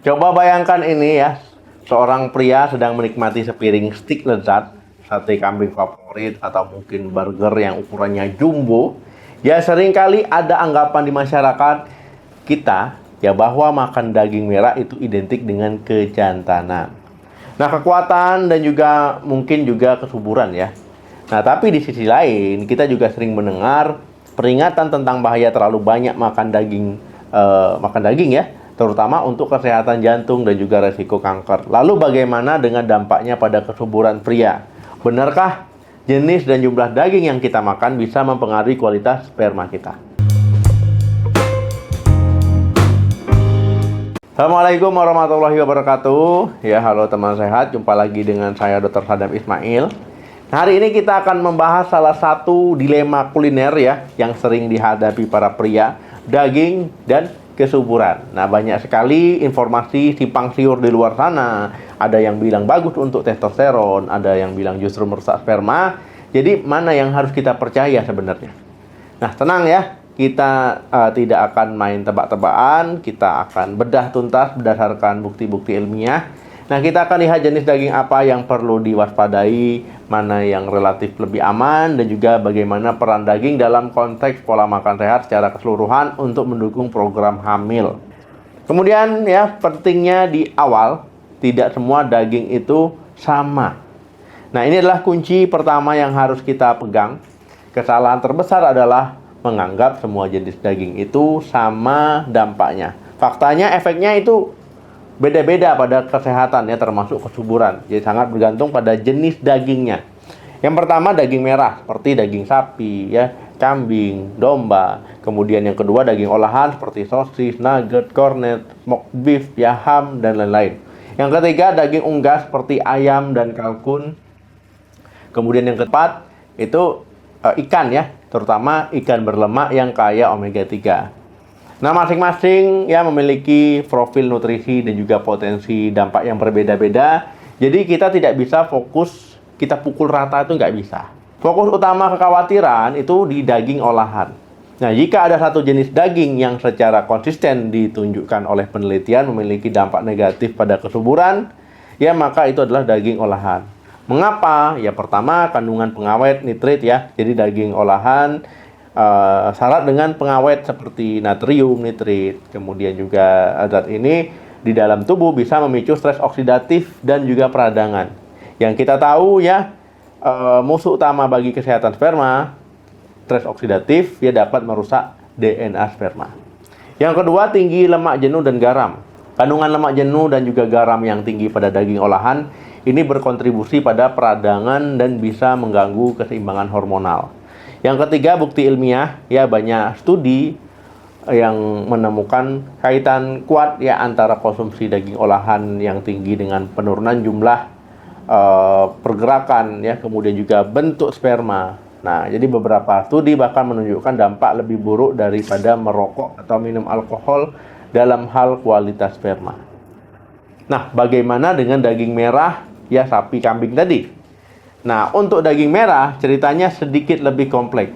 Coba bayangkan ini ya, seorang pria sedang menikmati sepiring stik lezat, sate kambing favorit atau mungkin burger yang ukurannya jumbo. Ya seringkali ada anggapan di masyarakat kita ya bahwa makan daging merah itu identik dengan kejantanan. Nah, kekuatan dan juga mungkin juga kesuburan ya. Nah, tapi di sisi lain kita juga sering mendengar peringatan tentang bahaya terlalu banyak makan daging ya, terutama untuk kesehatan jantung dan juga resiko kanker. Lalu bagaimana dengan dampaknya pada kesuburan pria? Benarkah jenis dan jumlah daging yang kita makan bisa mempengaruhi kualitas sperma kita? Assalamualaikum warahmatullahi wabarakatuh. Ya, halo teman sehat. Jumpa lagi dengan saya Dr. Sadam Ismail. Nah, hari ini kita akan membahas salah satu dilema kuliner ya yang sering dihadapi para pria, daging dan kesuburan. Nah, banyak sekali informasi simpang siur di luar sana. Ada yang bilang bagus untuk testosteron, ada yang bilang justru merusak sperma. Jadi, mana yang harus kita percaya sebenarnya? Nah, tenang ya. Kita tidak akan main tebak-tebakan, kita akan bedah tuntas berdasarkan bukti-bukti ilmiah. Nah, kita akan lihat jenis daging apa yang perlu diwaspadai, mana yang relatif lebih aman, dan juga bagaimana peran daging dalam konteks pola makan sehat secara keseluruhan untuk mendukung program hamil. Kemudian ya, pentingnya di awal, tidak semua daging itu sama. Nah, ini adalah kunci pertama yang harus kita pegang. Kesalahan terbesar adalah menganggap semua jenis daging itu sama dampaknya. Faktanya efeknya itu beda-beda pada kesehatan ya, termasuk kesuburan. Jadi sangat bergantung pada jenis dagingnya. Yang pertama daging merah seperti daging sapi ya, kambing, domba. Kemudian yang kedua daging olahan seperti sosis, nugget, cornet, smoked beef, ya ham dan lain-lain. Yang ketiga daging unggas seperti ayam dan kalkun. Kemudian yang keempat itu ikan ya, terutama ikan berlemak yang kaya omega 3. Nah, masing-masing ya memiliki profil nutrisi dan juga potensi dampak yang berbeda-beda. Jadi kita tidak bisa fokus, kita pukul rata itu nggak bisa. Fokus utama kekhawatiran itu di daging olahan. Nah, jika ada satu jenis daging yang secara konsisten ditunjukkan oleh penelitian memiliki dampak negatif pada kesuburan, ya maka itu adalah daging olahan. Mengapa? Ya pertama kandungan pengawet nitrit ya. Jadi daging olahan syarat dengan pengawet seperti natrium nitrit. Kemudian juga zat ini di dalam tubuh bisa memicu stres oksidatif dan juga peradangan. Yang kita tahu ya musuh utama bagi kesehatan sperma, stres oksidatif ya dapat merusak DNA sperma. Yang kedua tinggi lemak jenuh dan garam. Kandungan lemak jenuh dan juga garam yang tinggi pada daging olahan ini berkontribusi pada peradangan dan bisa mengganggu keseimbangan hormonal. Yang ketiga, bukti ilmiah, ya banyak studi yang menemukan kaitan kuat ya antara konsumsi daging olahan yang tinggi dengan penurunan jumlah pergerakan ya, kemudian juga bentuk sperma. Nah, jadi beberapa studi bahkan menunjukkan dampak lebih buruk daripada merokok atau minum alkohol dalam hal kualitas sperma. Nah, bagaimana dengan daging merah ya sapi kambing tadi? Nah, untuk daging merah ceritanya sedikit lebih kompleks.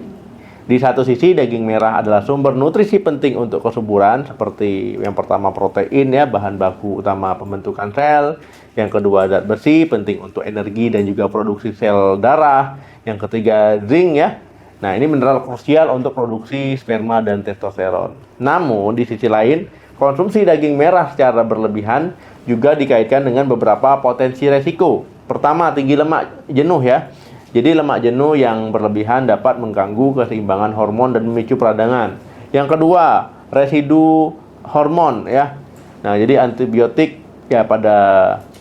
Di satu sisi daging merah adalah sumber nutrisi penting untuk kesuburan seperti yang pertama protein ya, bahan baku utama pembentukan sel. Yang kedua zat besi penting untuk energi dan juga produksi sel darah. Yang ketiga zinc ya. Nah, ini mineral krusial untuk produksi sperma dan testosteron. Namun di sisi lain, konsumsi daging merah secara berlebihan juga dikaitkan dengan beberapa potensi resiko. Pertama, tinggi lemak jenuh ya. Jadi lemak jenuh yang berlebihan dapat mengganggu keseimbangan hormon dan memicu peradangan. Yang kedua, residu hormon ya. Nah, jadi antibiotik ya pada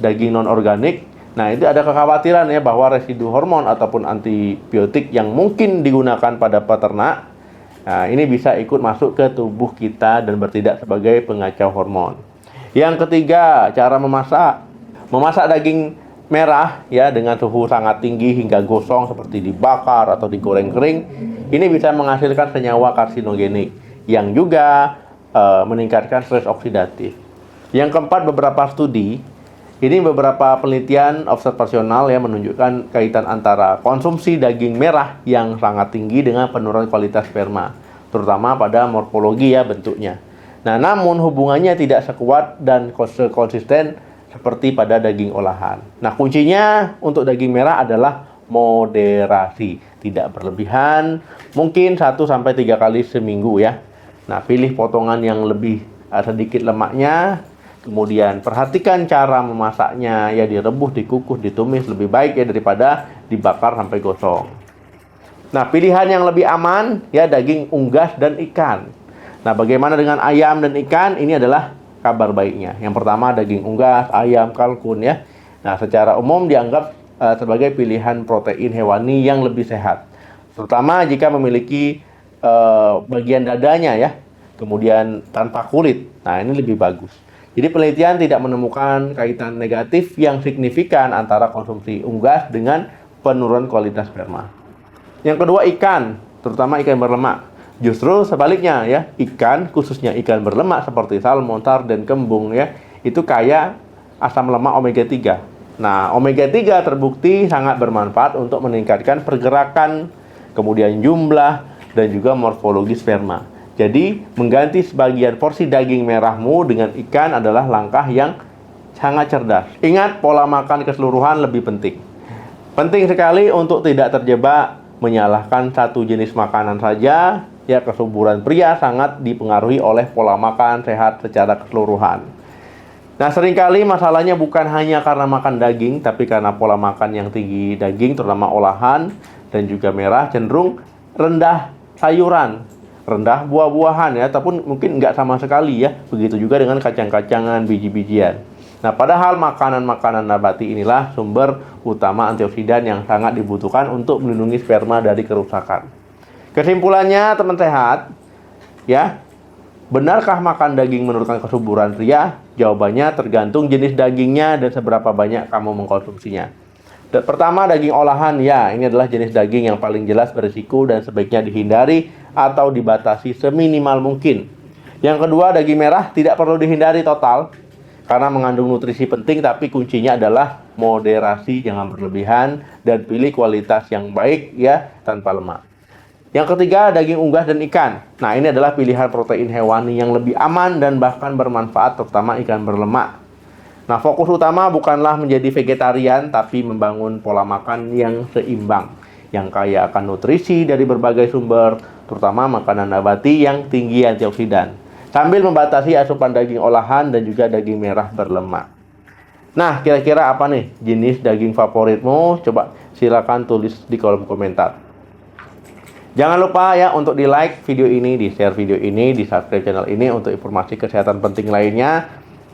daging non-organik. Nah, itu ada kekhawatiran ya bahwa residu hormon ataupun antibiotik yang mungkin digunakan pada peternak, nah, ini bisa ikut masuk ke tubuh kita dan bertindak sebagai pengacau hormon. Yang ketiga, cara memasak. Memasak daging merah ya dengan suhu sangat tinggi hingga gosong seperti dibakar atau digoreng kering, ini bisa menghasilkan senyawa karsinogenik yang juga meningkatkan stres oksidatif. Yang keempat, beberapa studi, ini beberapa penelitian observasional yang menunjukkan kaitan antara konsumsi daging merah yang sangat tinggi dengan penurunan kualitas sperma, terutama pada morfologi ya bentuknya. Nah, namun hubungannya tidak sekuat dan konsisten seperti pada daging olahan. Nah, kuncinya untuk daging merah adalah moderasi, tidak berlebihan, mungkin 1-3 kali seminggu ya. Nah, pilih potongan yang lebih sedikit lemaknya, kemudian perhatikan cara memasaknya, ya direbus, dikukus, ditumis lebih baik ya daripada dibakar sampai gosong. Nah, pilihan yang lebih aman ya daging unggas dan ikan. Nah, bagaimana dengan ayam dan ikan? Ini adalah kabar baiknya. Yang pertama, daging unggas, ayam, kalkun ya. Nah, secara umum dianggap sebagai pilihan protein hewani yang lebih sehat. Terutama jika memiliki bagian dadanya ya. Kemudian tanpa kulit. Nah, ini lebih bagus. Jadi penelitian tidak menemukan kaitan negatif yang signifikan antara konsumsi unggas dengan penurunan kualitas sperma. Yang kedua, ikan, terutama ikan berlemak. Justru sebaliknya ya, ikan, khususnya ikan berlemak seperti salmon, sarden, kembung ya, itu kaya asam lemak omega 3. Nah, omega 3 terbukti sangat bermanfaat untuk meningkatkan pergerakan, kemudian jumlah dan juga morfologi sperma. Jadi, mengganti sebagian porsi daging merahmu dengan ikan adalah langkah yang sangat cerdas. Ingat, pola makan keseluruhan lebih penting. Penting sekali untuk tidak terjebak menyalahkan satu jenis makanan saja. Ya, kesuburan pria sangat dipengaruhi oleh pola makan sehat secara keseluruhan. Nah, seringkali masalahnya bukan hanya karena makan daging, tapi karena pola makan yang tinggi daging, terutama olahan, dan juga merah, cenderung rendah sayuran, rendah buah-buahan ya, ataupun mungkin nggak sama sekali ya. Begitu juga dengan kacang-kacangan, biji-bijian. Nah, padahal makanan-makanan nabati inilah sumber utama antioksidan yang sangat dibutuhkan untuk melindungi sperma dari kerusakan. Kesimpulannya, teman sehat, ya, benarkah makan daging menurunkan kesuburan pria? Jawabannya tergantung jenis dagingnya dan seberapa banyak kamu mengkonsumsinya. Pertama, daging olahan, ya, ini adalah jenis daging yang paling jelas berisiko dan sebaiknya dihindari atau dibatasi seminimal mungkin. Yang kedua, daging merah tidak perlu dihindari total karena mengandung nutrisi penting, tapi kuncinya adalah moderasi, jangan berlebihan, dan pilih kualitas yang baik ya, tanpa lemak. Yang ketiga, daging unggas dan ikan. Nah, ini adalah pilihan protein hewani yang lebih aman dan bahkan bermanfaat, terutama ikan berlemak. Nah, fokus utama bukanlah menjadi vegetarian, tapi membangun pola makan yang seimbang, yang kaya akan nutrisi dari berbagai sumber, terutama makanan nabati yang tinggi antioksidan, sambil membatasi asupan daging olahan dan juga daging merah berlemak. Nah, kira-kira apa nih jenis daging favoritmu? Coba silakan tulis di kolom komentar. Jangan lupa ya untuk di like video ini, di share video ini, di subscribe channel ini untuk informasi kesehatan penting lainnya.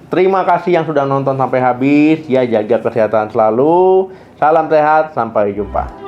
Terima kasih yang sudah nonton sampai habis. Ya, jaga kesehatan selalu. Salam sehat, sampai jumpa.